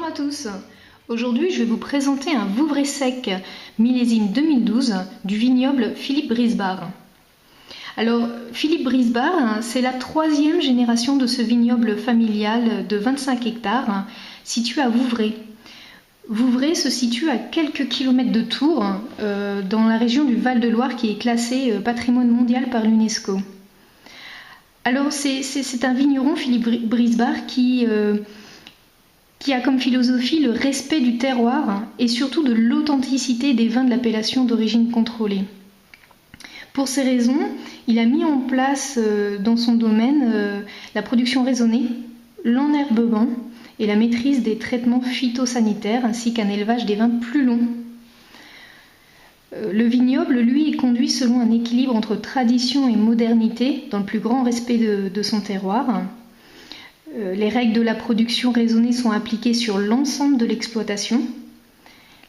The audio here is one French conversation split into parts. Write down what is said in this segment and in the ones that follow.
à tous. Aujourd'hui, je vais vous présenter un Vouvray sec millésime 2012 du vignoble Philippe Brisbard. Alors, Philippe Brisbard, c'est la troisième génération de ce vignoble familial de 25 hectares situé à Vouvray. Vouvray se situe à quelques kilomètres de Tours, dans la région du Val-de-Loire qui est classée patrimoine mondial par l'UNESCO. Alors, c'est un vigneron, Philippe Brisbard, qui a comme philosophie le respect du terroir et surtout de l'authenticité des vins de l'appellation d'origine contrôlée. Pour ces raisons, il a mis en place dans son domaine la production raisonnée, l'enherbement et la maîtrise des traitements phytosanitaires ainsi qu'un élevage des vins plus long. Le vignoble, lui, est conduit selon un équilibre entre tradition et modernité dans le plus grand respect de son terroir. Les règles de la production raisonnée sont appliquées sur l'ensemble de l'exploitation.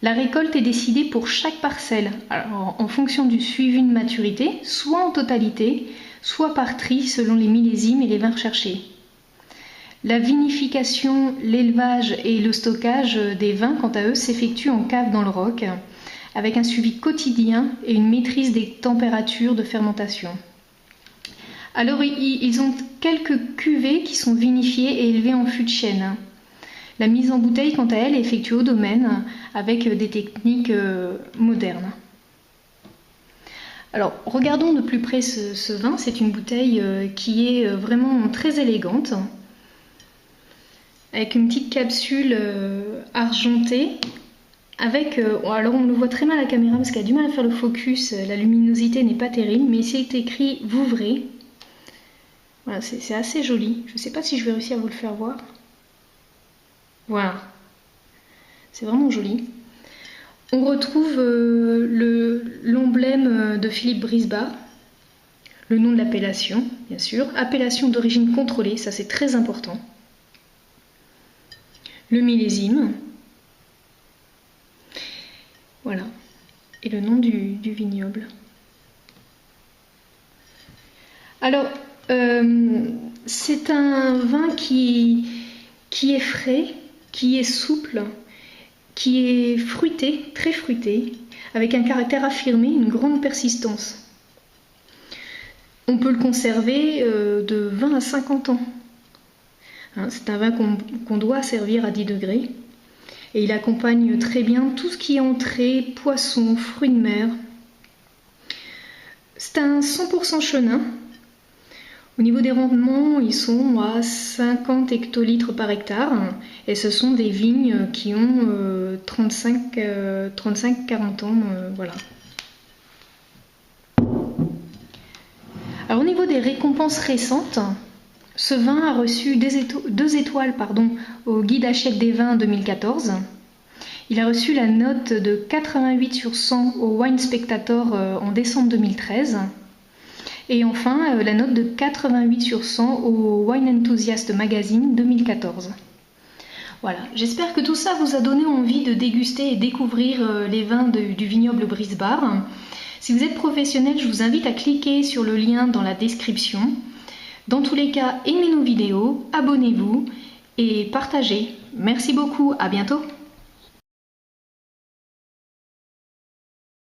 La récolte est décidée pour chaque parcelle, alors en fonction du suivi de maturité, soit en totalité, soit par tri selon les millésimes et les vins recherchés. La vinification, l'élevage et le stockage des vins, quant à eux, s'effectuent en cave dans le roc, avec un suivi quotidien et une maîtrise des températures de fermentation. Alors, ils ont quelques cuvées qui sont vinifiées et élevées en fût de chêne. La mise en bouteille, quant à elle, est effectuée au domaine avec des techniques modernes. Alors, regardons de plus près ce vin. C'est une bouteille qui est vraiment très élégante, avec une petite capsule argentée. Alors on le voit très mal à la caméra parce qu'elle a du mal à faire le focus, la luminosité n'est pas terrible, mais c'est écrit Vouvray. Voilà, c'est assez joli. Je ne sais pas si je vais réussir à vous le faire voir. Voilà. C'est vraiment joli. On retrouve l'emblème de Philippe Brisbard, le nom de l'appellation, bien sûr, appellation d'origine contrôlée, ça c'est très important. Le millésime. Voilà. Et le nom du vignoble. Alors, c'est un vin qui est frais, qui est souple, qui est fruité, très fruité, avec un caractère affirmé, une grande persistance. On peut le conserver de 20 à 50 ans. C'est un vin qu'on doit servir à 10 degrés. Et il accompagne très bien tout ce qui est entrée, poissons, fruits de mer. C'est un 100% chenin. Au niveau des rendements, ils sont à 50 hectolitres par hectare. Et ce sont des vignes qui ont 35-40 ans. Voilà. Alors, au niveau des récompenses récentes, ce vin a reçu 2 étoiles au Guide Hachette des vins 2014. Il a reçu la note de 88 sur 100 au Wine Spectator en décembre 2013. Et enfin, la note de 88 sur 100 au Wine Enthusiast Magazine 2014. Voilà, j'espère que tout ça vous a donné envie de déguster et découvrir les vins du vignoble Brisbard. Si vous êtes professionnel, je vous invite à cliquer sur le lien dans la description. Dans tous les cas, aimez nos vidéos, abonnez-vous et partagez. Merci beaucoup, à bientôt.